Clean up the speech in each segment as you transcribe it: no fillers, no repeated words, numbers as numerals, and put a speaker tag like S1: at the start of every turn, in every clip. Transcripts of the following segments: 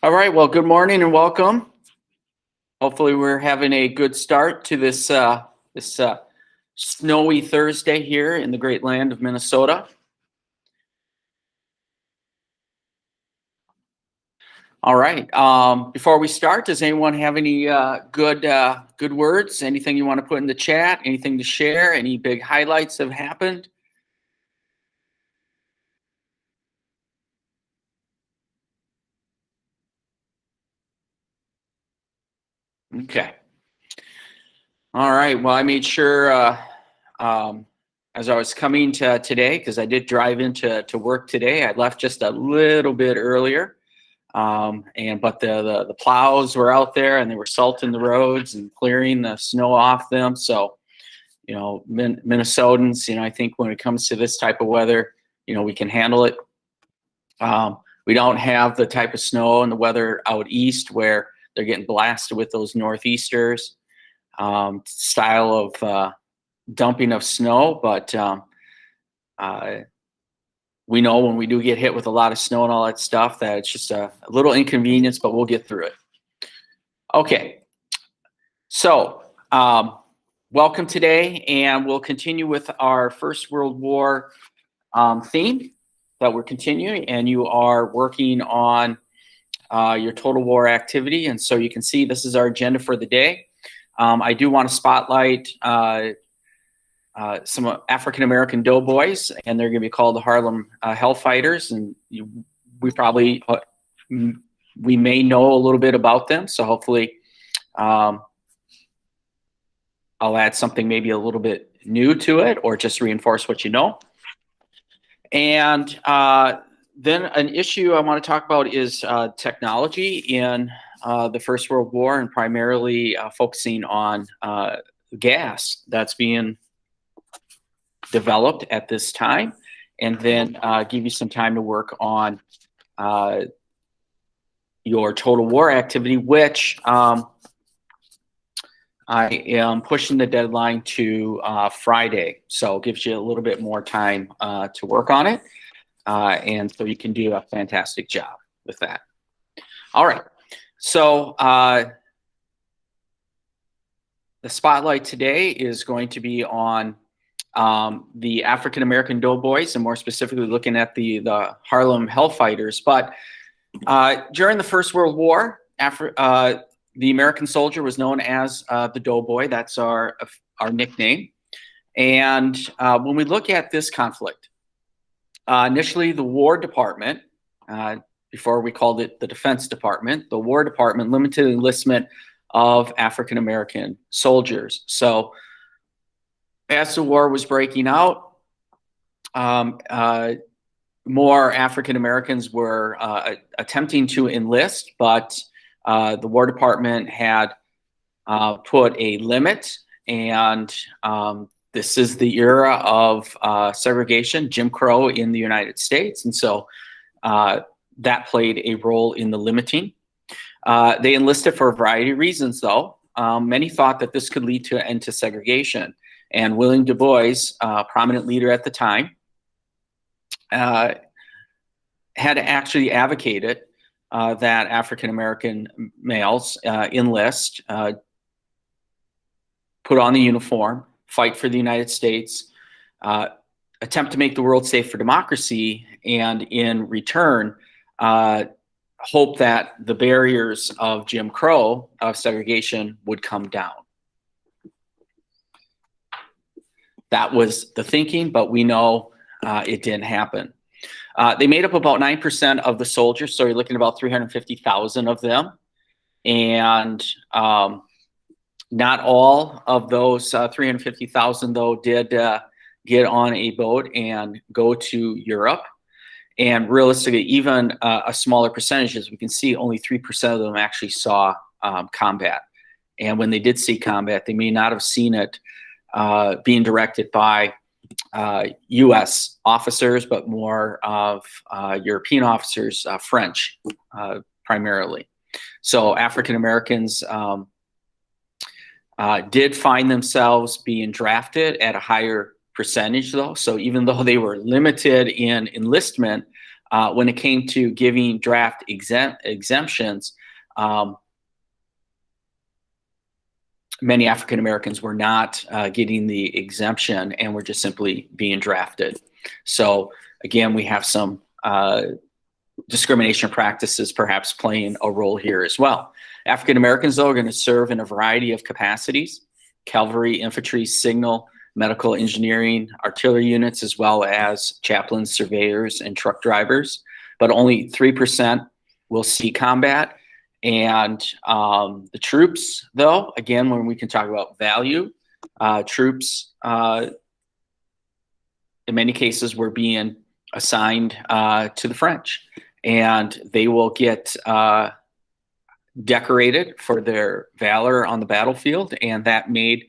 S1: All right, well, good morning and welcome. Hopefully we're having a good start to this snowy Thursday here in the great land of Minnesota. All right, before we start, does anyone have any good words? Anything you want to put in the chat? Anything to share? Any big highlights have happened? Okay. All right, well, I made sure as I was coming to today, because I did drive into work today, I left just a little bit earlier. But the plows were out there and they were salting the roads and clearing the snow off them. So, Minnesotans, I think when it comes to this type of weather, we can handle it. We don't have the type of snow and the weather out east where they're getting blasted with those northeasters style of dumping of snow. But we know when we do get hit with a lot of snow and all that stuff that it's just a little inconvenience, but we'll get through it. Okay, so welcome today, and we'll continue with our First World War theme that we're continuing, and you are working on your total war activity. And so you can see this is our agenda for the day. I do want to spotlight some African-American doughboys, and they're going to be called the Harlem Hellfighters. And we may know a little bit about them. So hopefully I'll add something maybe a little bit new to it or just reinforce what you know. And then an issue I want to talk about is technology in the First World War, and primarily focusing on gas that's being developed at this time, and then give you some time to work on your total war activity, which I am pushing the deadline to Friday. So it gives you a little bit more time to work on it. And so you can do a fantastic job with that. All right. So the spotlight today is going to be on the African-American doughboys, and more specifically looking at the Harlem Hellfighters. But during the First World War, the American soldier was known as the doughboy. That's our nickname. And when we look at this conflict, initially the War Department, before we called it the Defense Department, the War Department limited enlistment of African-American soldiers. So as the war was breaking out, more African Americans were attempting to enlist, but the War Department had put a limit, and this is the era of segregation, Jim Crow in the United States, and so that played a role in the limiting. They enlisted for a variety of reasons, though. Many thought that this could lead to an end to segregation. And William Du Bois, prominent leader at the time, had actually advocated that African-American males enlist, put on the uniform, fight for the United States, attempt to make the world safe for democracy, and in return, hope that the barriers of Jim Crow, of segregation, would come down. That was the thinking, but we know it didn't happen. They made up about 9% of the soldiers, so you're looking at about 350,000 of them. And not all of those 350,000, though, did get on a boat and go to Europe. And realistically, even a smaller percentage, as we can see, only 3% of them actually saw combat. And when they did see combat, they may not have seen it being directed by U.S. officers, but more of European officers, French primarily. So African Americans did find themselves being drafted at a higher percentage, though. So even though they were limited in enlistment, when it came to giving draft exemptions, many African Americans were not getting the exemption and were just simply being drafted. So again, we have some discrimination practices perhaps playing a role here as well. African Americans, though, are going to serve in a variety of capacities: cavalry, infantry, signal, medical engineering, artillery units, as well as chaplains, surveyors, and truck drivers. But only 3% will see combat. And the troops, though, again, when we can talk about value, troops in many cases were being assigned to the French, and they will get decorated for their valor on the battlefield, and that made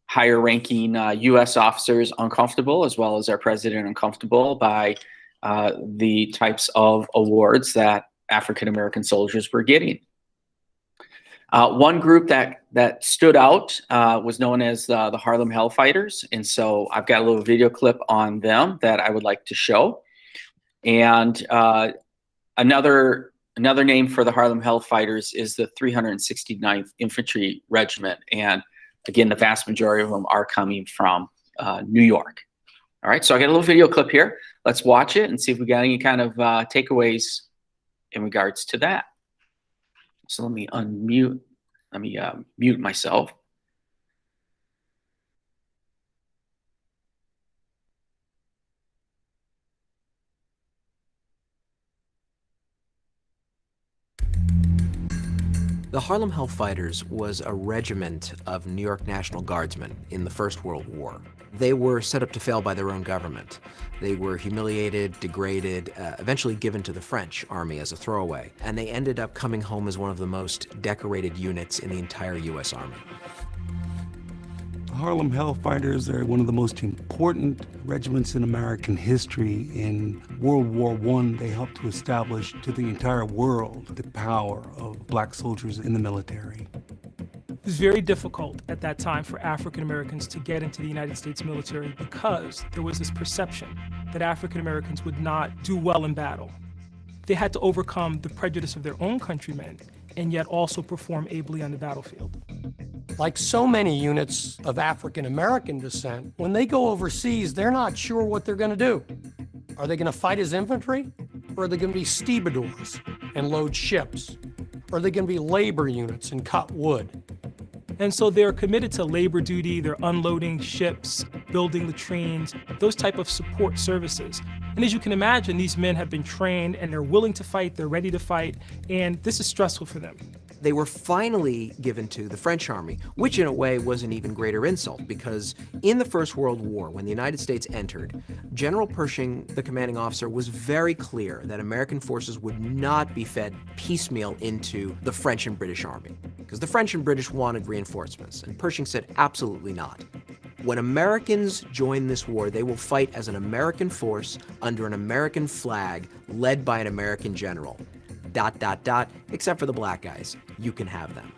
S1: higher ranking U.S. officers uncomfortable, as well as our president uncomfortable by the types of awards that African American soldiers were getting. One group that stood out was known as the Harlem Hellfighters, and so I've got a little video clip on them that I would like to show. And another name for the Harlem Hellfighters is the 369th Infantry Regiment, and again, the vast majority of them are coming from New York. All right, so I got a little video clip here. Let's watch it and see if we got any kind of takeaways in regards to that. So let me unmute. Let me mute myself.
S2: The Harlem Hellfighters was a regiment of New York National Guardsmen in the First World War. They were set up to fail by their own government. They were humiliated, degraded, eventually given to the French army as a throwaway, and they ended up coming home as one of the most decorated units in the entire U.S. Army.
S3: The Harlem Hellfighters are one of the most important regiments in American history. In World War I, they helped to establish to the entire world the power of black soldiers in the military.
S4: It was very difficult at that time for African Americans to get into the United States military because there was this perception that African Americans would not do well in battle. They had to overcome the prejudice of their own countrymen and yet also perform ably on the battlefield.
S5: Like so many units of African American descent, when they go overseas, they're not sure what they're going to do. Are they going to fight as infantry? Or are they going to be stevedores and load ships? Or are they going to be labor units and cut wood?
S4: And so they're committed to labor duty, they're unloading ships, building latrines, those type of support services. And as you can imagine, these men have been trained and they're willing to fight, they're ready to fight, and this is stressful for them.
S2: They were finally given to the French army, which in a way was an even greater insult because in the First World War, when the United States entered, General Pershing, the commanding officer, was very clear that American forces would not be fed piecemeal into the French and British army because the French and British wanted reinforcements, and Pershing said absolutely not. When Americans join this war, they will fight as an American force under an American flag led by an American general. ... except for the black guys. You can have them.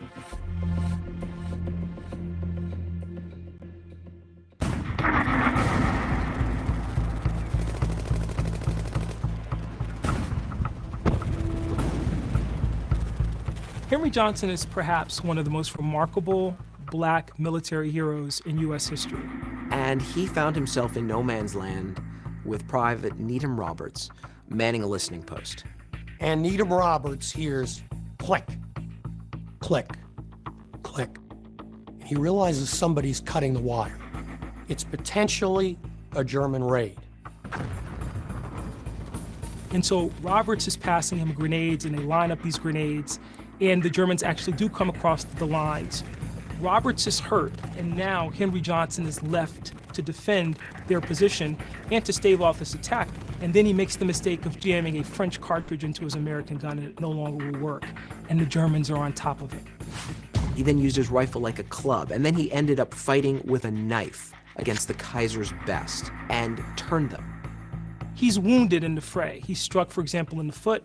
S4: Henry Johnson is perhaps one of the most remarkable black military heroes in U.S. history.
S2: And he found himself in no man's land with Private Needham Roberts manning a listening post.
S5: And Needham Roberts hears click, click, click. And he realizes somebody's cutting the wire. It's potentially a German raid.
S4: And so Roberts is passing him grenades, and they line up these grenades, and the Germans actually do come across the lines. Roberts is hurt, and now Henry Johnson is left to defend their position and to stave off this attack. And then he makes the mistake of jamming a French cartridge into his American gun, and it no longer will work. And the Germans are on top of it.
S2: He then used his rifle like a club, and then he ended up fighting with a knife against the Kaiser's best and turned them.
S4: He's wounded in the fray. He's struck, for example, in the foot,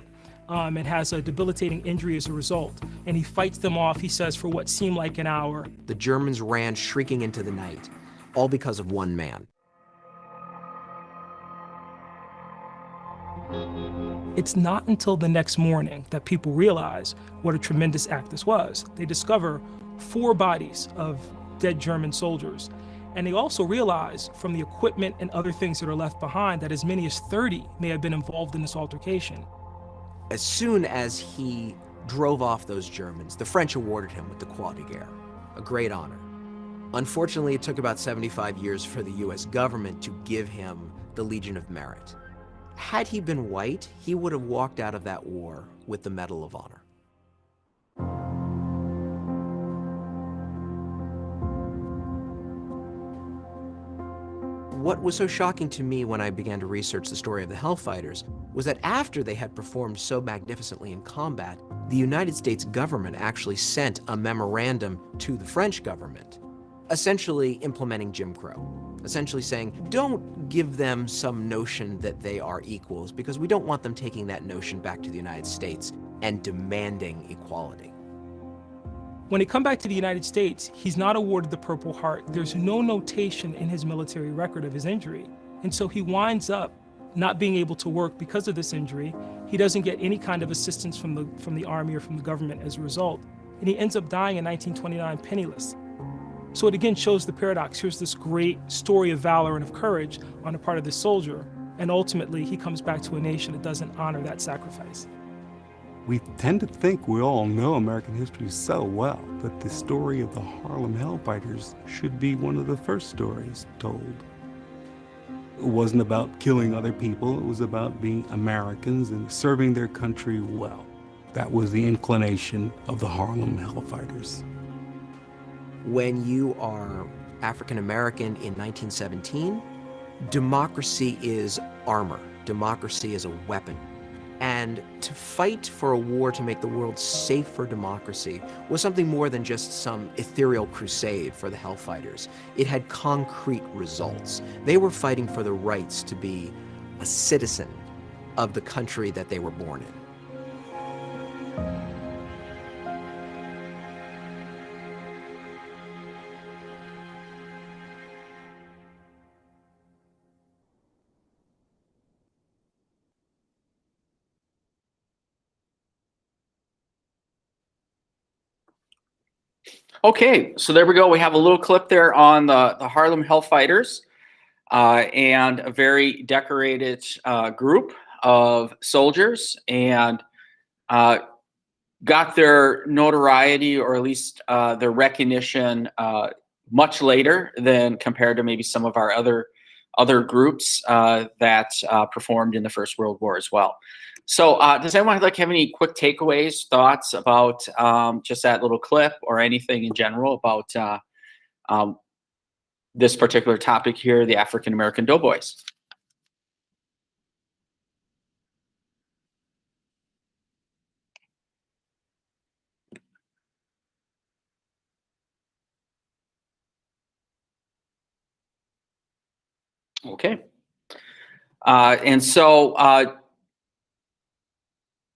S4: and has a debilitating injury as a result. And he fights them off, he says, for what seemed like an hour.
S2: The Germans ran shrieking into the night, all because of one man.
S4: It's not until the next morning that people realize what a tremendous act this was. They discover 4 bodies of dead German soldiers. And they also realize from the equipment and other things that are left behind that as many as 30 may have been involved in this altercation.
S2: As soon as he drove off those Germans, the French awarded him with the Croix de Guerre, a great honor. Unfortunately, it took about 75 years for the US government to give him the Legion of Merit. Had he been white, he would have walked out of that war with the Medal of Honor. What was so shocking to me when I began to research the story of the Hellfighters was that after they had performed so magnificently in combat, the United States government actually sent a memorandum to the French government, essentially implementing Jim Crow, essentially saying, don't give them some notion that they are equals, because we don't want them taking that notion back to the United States and demanding equality.
S4: When they come back to the United States, he's not awarded the Purple Heart. There's no notation in his military record of his injury. And so he winds up not being able to work because of this injury. He doesn't get any kind of assistance from the Army or from the government as a result. And he ends up dying in 1929 penniless. So it again shows the paradox. Here's this great story of valor and of courage on the part of this soldier. And ultimately, he comes back to a nation that doesn't honor that sacrifice.
S3: We tend to think we all know American history so well that the story of the Harlem Hellfighters should be one of the first stories told. It wasn't about killing other people, it was about being Americans and serving their country well. That was the inclination of the Harlem Hellfighters.
S2: When you are African American in 1917, democracy is armor. Democracy is a weapon. And to fight for a war to make the world safe for democracy was something more than just some ethereal crusade for the Hellfighters. It had concrete results. They were fighting for the rights to be a citizen of the country that they were born in.
S1: Okay, so there we go. We have a little clip there on the Harlem Hellfighters and a very decorated group of soldiers, and got their notoriety, or at least their recognition, much later than compared to maybe some of our other groups that performed in the First World War as well. So does anyone have any quick takeaways, thoughts about just that little clip, or anything in general about this particular topic here, the African American Doughboys? Okay. And so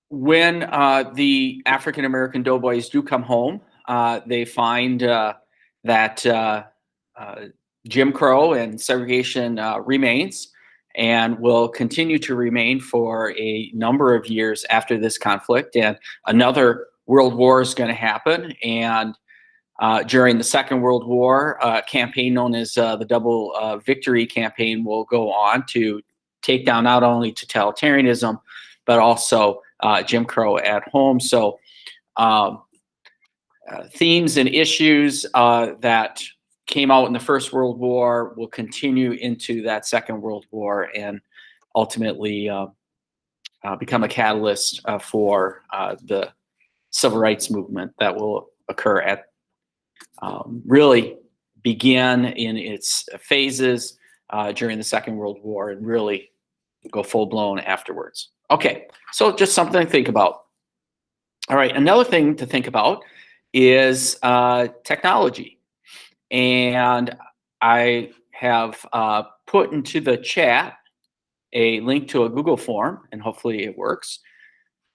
S1: when the African American Doughboys do come home, they find that Jim Crow and segregation remains, and will continue to remain for a number of years after this conflict. And another world war is going to happen. And during the Second World War, a campaign known as the Double Victory Campaign will go on to take down not only totalitarianism, but also Jim Crow at home. So themes and issues that came out in the First World War will continue into that Second World War, and ultimately become a catalyst for the civil rights movement that will occur at really begin in its phases during the Second World War, and really go full blown afterwards. Okay, so just something to think about. All right, another thing to think about is technology. And I have put into the chat a link to a Google form, and hopefully it works.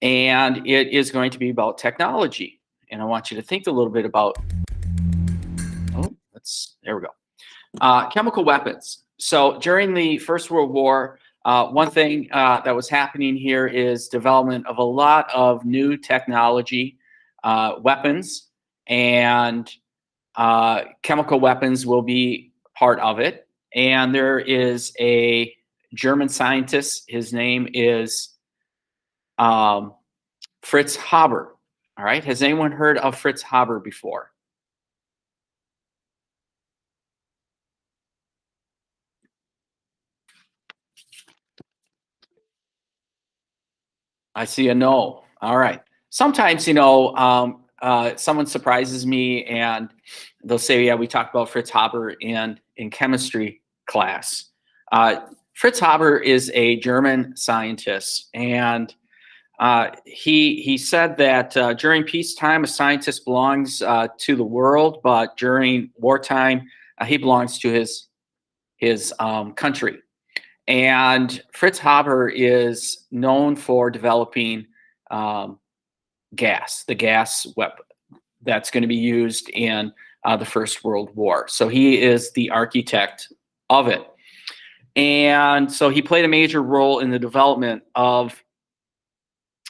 S1: And it is going to be about technology. And I want you to think a little bit about, there we go. Chemical weapons. So during the First World War, One thing that was happening here is development of a lot of new technology, weapons, and chemical weapons will be part of it. And there is a German scientist. His name is Fritz Haber. All right. Has anyone heard of Fritz Haber before? I see a no. All right. Sometimes, someone surprises me and they'll say, yeah, we talked about Fritz Haber in chemistry class. Fritz Haber is a German scientist, and he said that during peacetime, a scientist belongs to the world, but during wartime, he belongs to his country. And Fritz Haber is known for developing gas, the gas weapon that's going to be used in the First World War. So he is the architect of it. And so he played a major role in the development of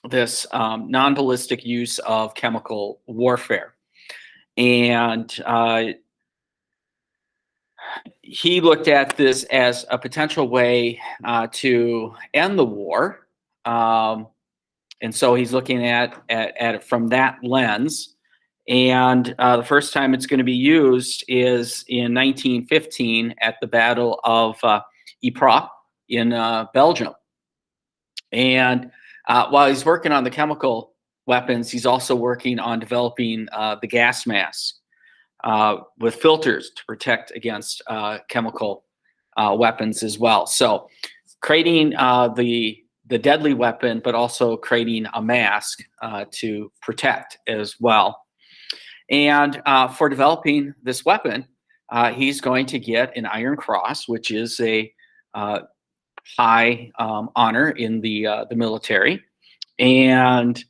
S1: this non-ballistic use of chemical warfare. And he looked at this as a potential way to end the war. And so he's looking at it from that lens. And the first time it's going to be used is in 1915 at the Battle of Ypres in Belgium. And while he's working on the chemical weapons, he's also working on developing the gas mask with filters to protect against chemical weapons as well. So creating the deadly weapon, but also creating a mask to protect as well. And for developing this weapon, he's going to get an Iron Cross, which is a high honor in the military. And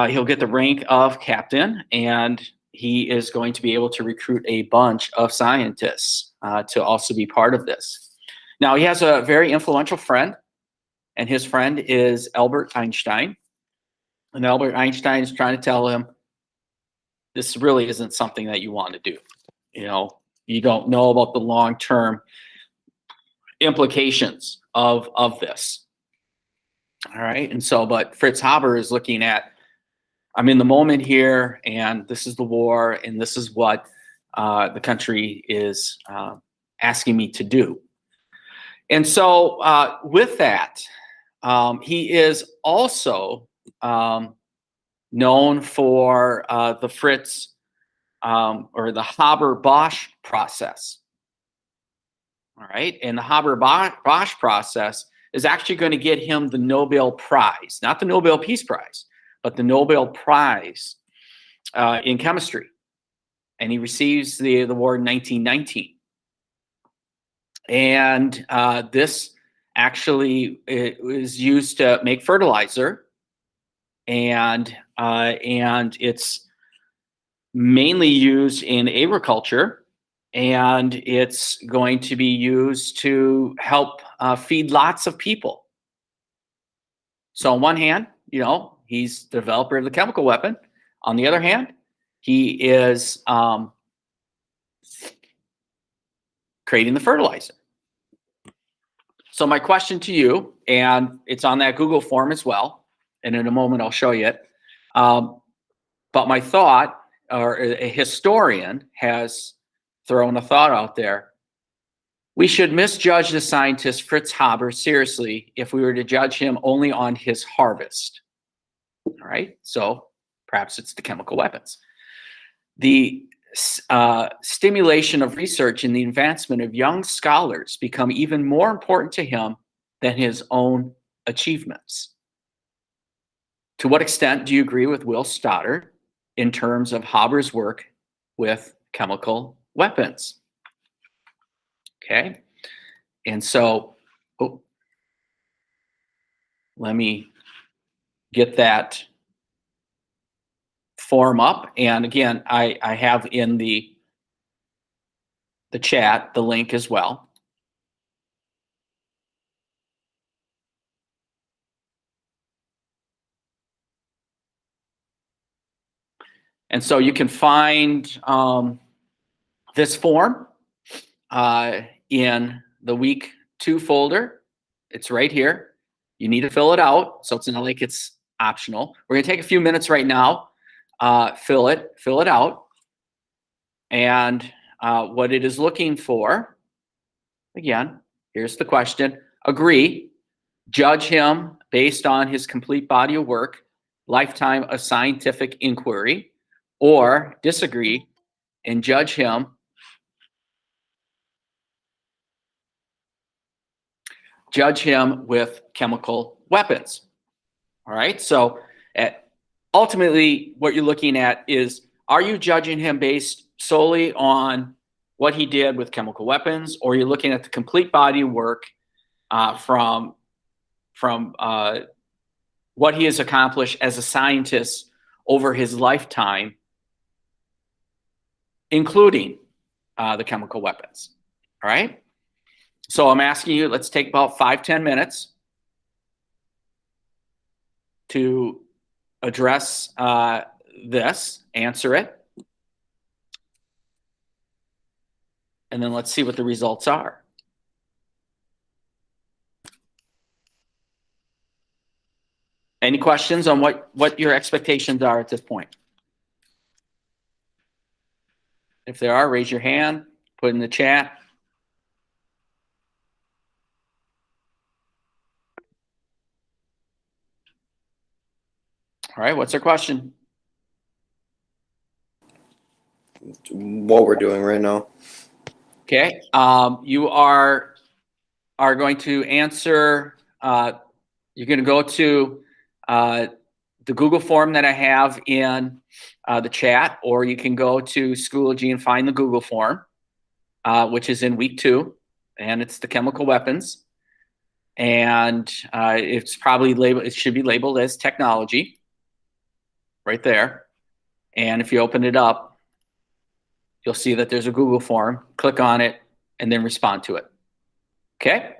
S1: he'll get the rank of captain, and he is going to be able to recruit a bunch of scientists to also be part of this. Now, he has a very influential friend, and his friend is Albert Einstein. And Albert Einstein is trying to tell him, this really isn't something that you want to do. You don't know about the long-term implications of this. All right. And so, but Fritz Haber is looking at, I'm in the moment here, and this is the war, and this is what the country is asking me to do. And so with that, he is also known for the Fritz or the Haber-Bosch process. All right. And the Haber-Bosch process is actually going to get him the Nobel Prize, not the Nobel Peace Prize, but the Nobel Prize in chemistry. And he receives the award in 1919. And this actually was used to make fertilizer, and it's mainly used in agriculture, and it's going to be used to help feed lots of people. So on one hand, he's the developer of the chemical weapon. On the other hand, he is creating the fertilizer. So my question to you, and it's on that Google form as well, and in a moment I'll show you it. But my thought, or a historian has thrown a thought out there. We should misjudge the scientist Fritz Haber seriously if we were to judge him only on his harvest. All right, so perhaps it's the chemical weapons. The stimulation of research and the advancement of young scholars become even more important to him than his own achievements. To what extent do you agree with Will Stoddard in terms of Haber's work with chemical weapons? Okay, and so let me get that form up. And again, I have in the chat the link as well. And so you can find this form in the week 2 folder. It's right here. You need to fill it out, so it's not like it's optional. We're gonna take a few minutes right now, fill it out. And what it is looking for, again, here's the question: agree, judge him based on his complete body of work, lifetime of scientific inquiry, or disagree and judge him with chemical weapons. All right, so ultimately what you're looking at is, are you judging him based solely on what he did with chemical weapons, or you're looking at the complete body of work from what he has accomplished as a scientist over his lifetime, including the chemical weapons. All right, so I'm asking you, let's take about 5-10 minutes to address this, answer it, and then let's see what the results are. Any questions on what your expectations are at this point? If there are, raise your hand, put in the chat. All right, what's their question?
S6: What we're doing right now.
S1: Okay, you are going to answer, you're going to go to the Google form that I have in the chat, or you can go to Schoology and find the Google form, which is in week 2, and it's the chemical weapons. And it's probably labeled, it should be labeled as technology right there. And if you open it up, you'll see that there's a Google form. Click on it and then respond to it. Okay?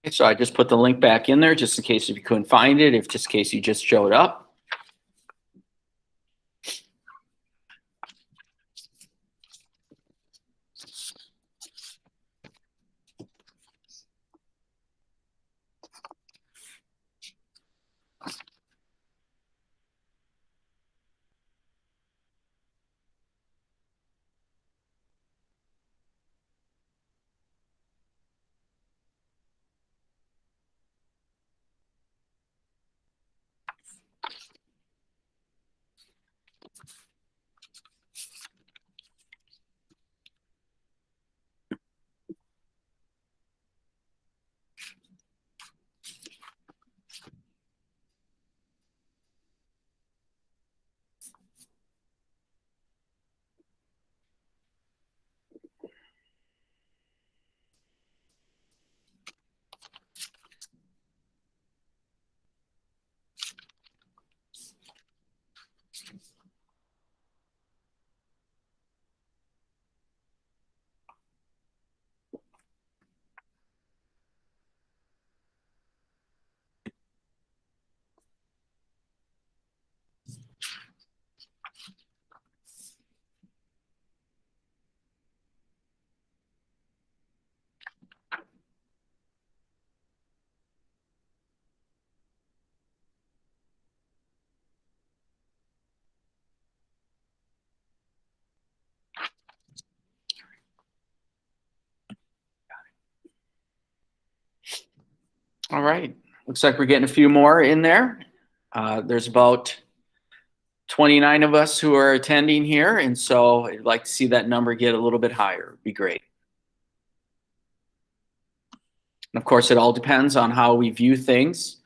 S1: So I just put the link back in there just in case if you couldn't find it, if just in case you just showed up. All right. Looks like we're getting a few more in there. There's about 29 of us who are attending here, and so I'd like to see that number get a little bit higher. It'd be great. And of course, it all depends on how we view things.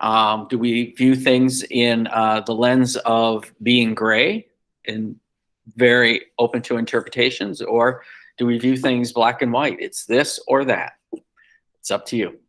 S1: Do we view things in the lens of being gray and very open to interpretations, or do we view things black and white? It's this or that. It's up to you.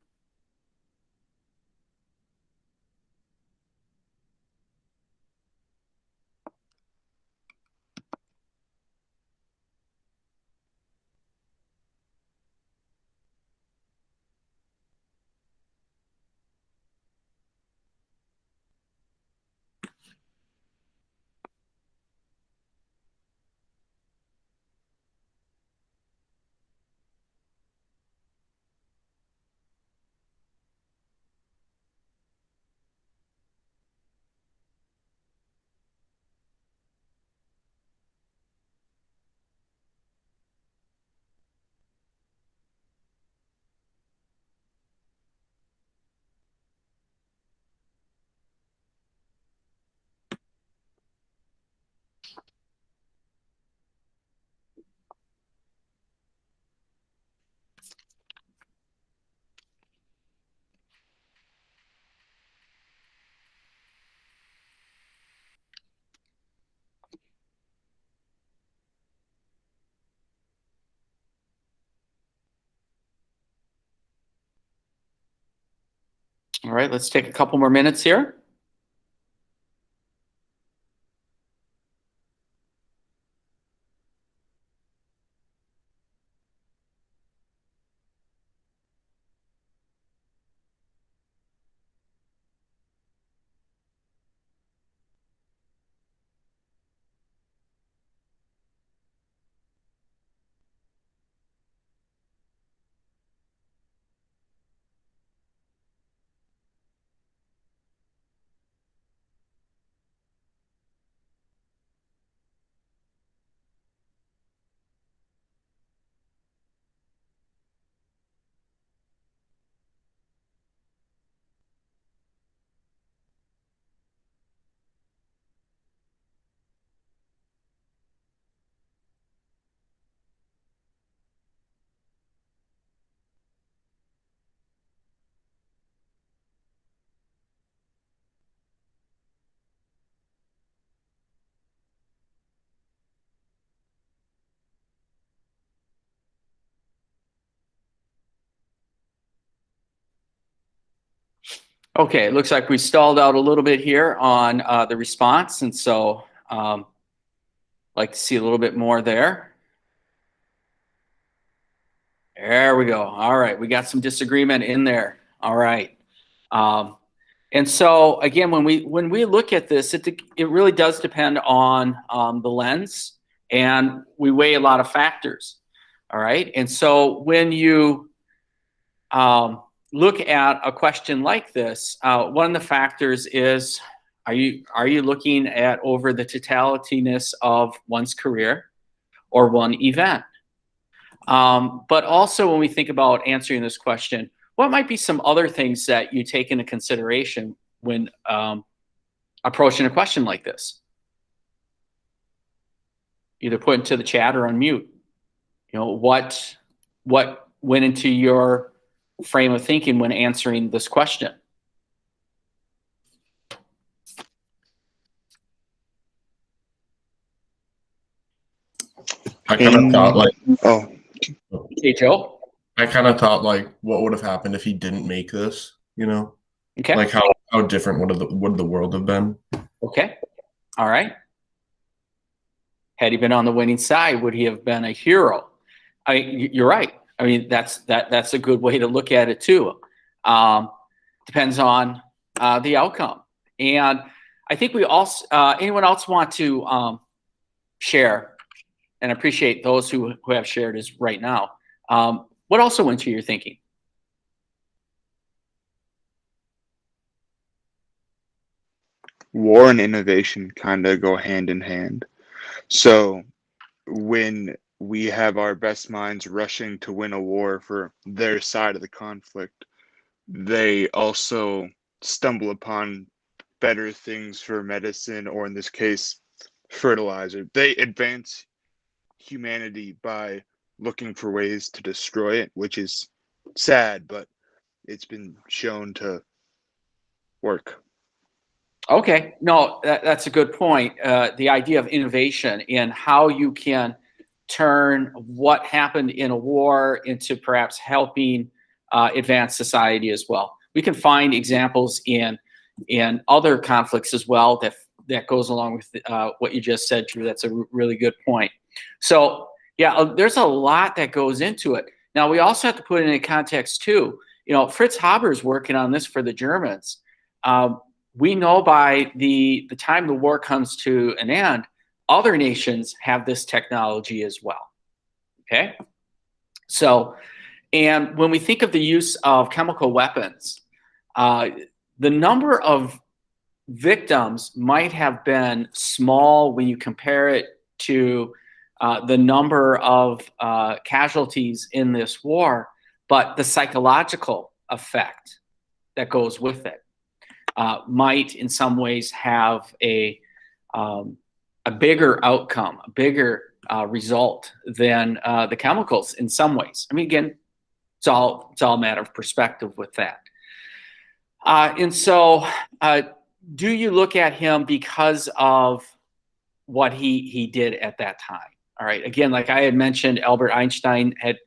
S1: All right, let's take a couple more minutes here. Okay, it looks like we stalled out a little bit here on the response, and so like to see a little bit more there. There we go. All right, we got some disagreement in there. All right. And so again, when we look at this, it really does depend on the lens, and we weigh a lot of factors. All right, and so when you look at a question like this, one of the factors is, are you looking at over the totalityness of one's career or one event? But also when we think about answering this question, what might be some other things that you take into consideration when approaching a question like this? Either put into the chat or unmute. You know, what went into your frame of thinking when answering this question?
S7: I kind of thought like,
S6: Oh,
S1: Hey, Joe.
S7: I kind of thought like, what would have happened if he didn't make this? You know,
S1: Okay.
S7: like how different would the world have been?
S1: Okay. All right. Had he been on the winning side, would he have been a hero? You're right. I mean, that's a good way to look at it too. Depends on the outcome. And I think we also, anyone else want to share, and appreciate those who have shared is right now. What also went through your thinking?
S8: War and innovation kind of go hand in hand. So when we have our best minds rushing to win a war for their side of the conflict, they also stumble upon better things for medicine, or in this case, fertilizer. They advance humanity by looking for ways to destroy it, which is sad, but it's been shown to work.
S1: Okay, no, that's a good point. The idea of innovation and how you can turn what happened in a war into perhaps helping advance society as well. We can find examples in other conflicts as well that goes along with what you just said, Drew. That's a really good point. So yeah, there's a lot that goes into it. Now we also have to put it in context too. You know, Fritz Haber is working on this for the Germans. We know by the time the war comes to an end, other nations have this technology as well. Okay, so and when we think of the use of chemical weapons, the number of victims might have been small when you compare it to the number of casualties in this war, but the psychological effect that goes with it might in some ways have a bigger outcome, a bigger result than the chemicals in some ways. I mean, again, it's all a matter of perspective with that. And so do you look at him because of what he did at that time? All right. Again, like I had mentioned, Albert Einstein had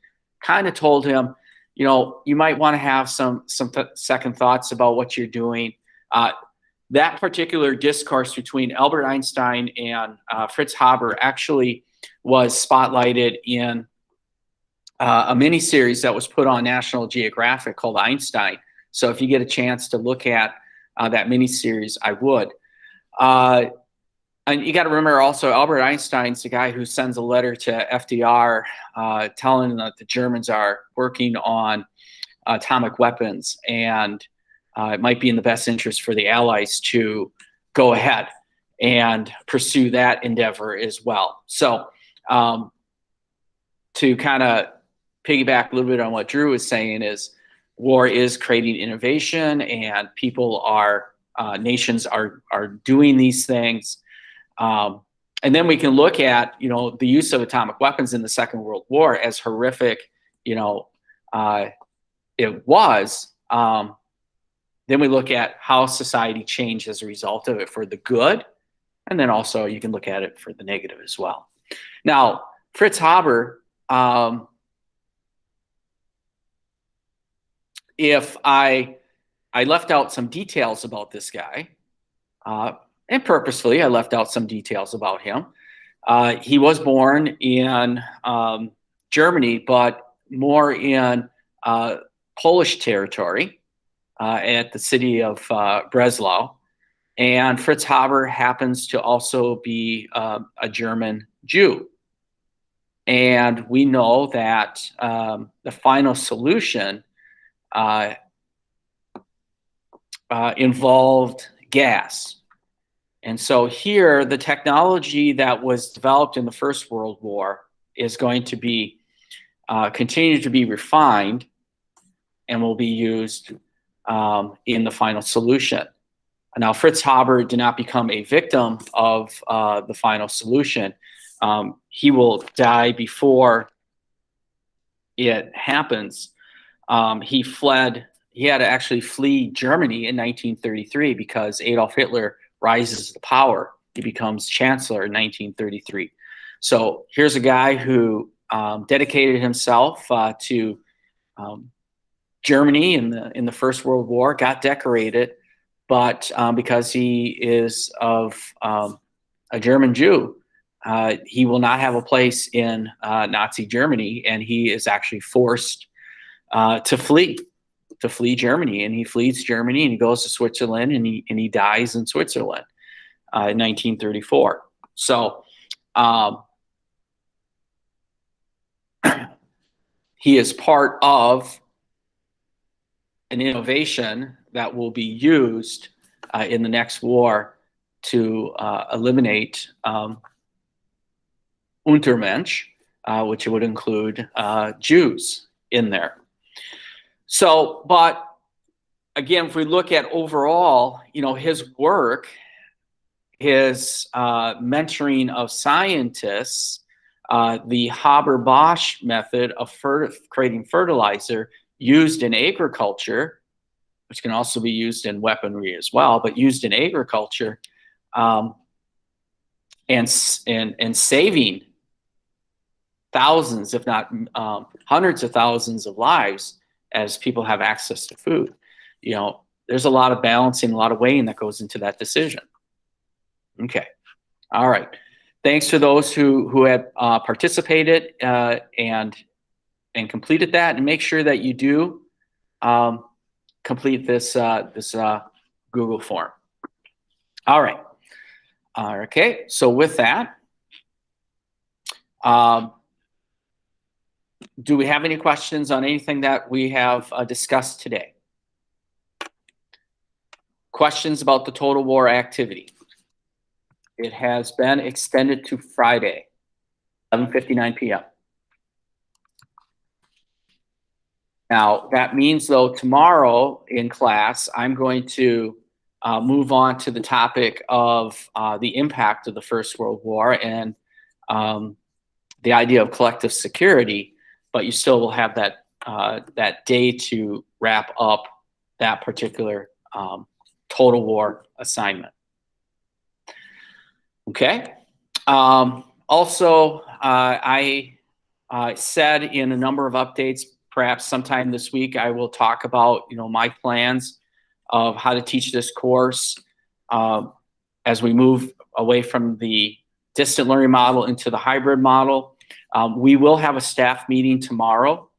S1: kind of told him, you know, you might want to have some second thoughts about what you're doing. That particular discourse between Albert Einstein and Fritz Haber actually was spotlighted in a miniseries that was put on National Geographic called Einstein. So if you get a chance to look at that miniseries, I would. And you got to remember also, Albert Einstein's the guy who sends a letter to FDR telling him that the Germans are working on atomic weapons, and it might be in the best interest for the Allies to go ahead and pursue that endeavor as well. So to kind of piggyback a little bit on what Drew was saying is war is creating innovation, and people are, nations are doing these things. And then we can look at, you know, the use of atomic weapons in the Second World War, as horrific, you know, it was. Then we look at how society changed as a result of it for the good. And then also you can look at it for the negative as well. Now, Fritz Haber, if I left out some details about this guy, and purposefully I left out some details about him. He was born in Germany, but more in Polish territory at the city of Breslau. And Fritz Haber happens to also be a German Jew. And we know that the final solution involved gas. And so here, the technology that was developed in the First World War is going to be continue to be refined and will be used in the final solution. Now, Fritz Haber did not become a victim of the final solution. He will die before it happens. He fled. He had to actually flee Germany in 1933 because Adolf Hitler rises to power. He becomes chancellor in 1933. So here's a guy who dedicated himself to Germany in the First World War, got decorated, but because he is of a German Jew, he will not have a place in Nazi Germany, and he is actually forced to flee Germany, and he flees Germany and he goes to Switzerland, and he dies in Switzerland in 1934. So he is part of an innovation that will be used in the next war to eliminate Untermensch, which would include Jews in there. So, but again, if we look at overall, his work, his mentoring of scientists, the Haber-Bosch method of creating fertilizer used in agriculture, which can also be used in weaponry as well, but used in agriculture, and saving thousands, if not hundreds of thousands of lives as people have access to food. There's a lot of balancing, a lot of weighing that goes into that decision. Okay. All right. Thanks to those who had participated and completed that, and make sure that you do complete this Google form. All right. Okay. So with that, do we have any questions on anything that we have discussed today? Questions about the total war activity? It has been extended to Friday, 11:59 p.m. Now, that means, though, tomorrow in class, I'm going to move on to the topic of the impact of the First World War and the idea of collective security, but you still will have that day to wrap up that particular total war assignment. Okay. Also, I said in a number of updates, perhaps sometime this week, I will talk about my plans of how to teach this course as we move away from the distant learning model into the hybrid model. We will have a staff meeting tomorrow,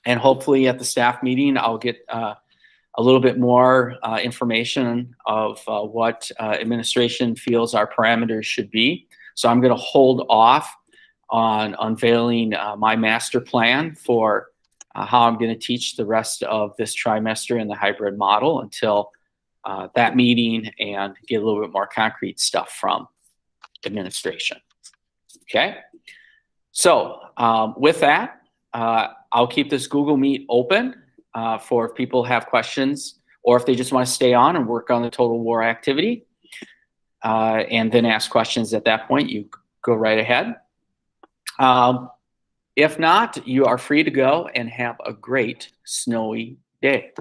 S1: and hopefully at the staff meeting, I'll get a little bit more information of what administration feels our parameters should be. So I'm going to hold off on unveiling my master plan for how I'm going to teach the rest of this trimester in the hybrid model until that meeting, and get a little bit more concrete stuff from administration. Okay. So with that, I'll keep this Google Meet open for if people have questions, or if they just want to stay on and work on the total war activity, and then ask questions at that point. You go right ahead. If not, you are free to go and have a great snowy day.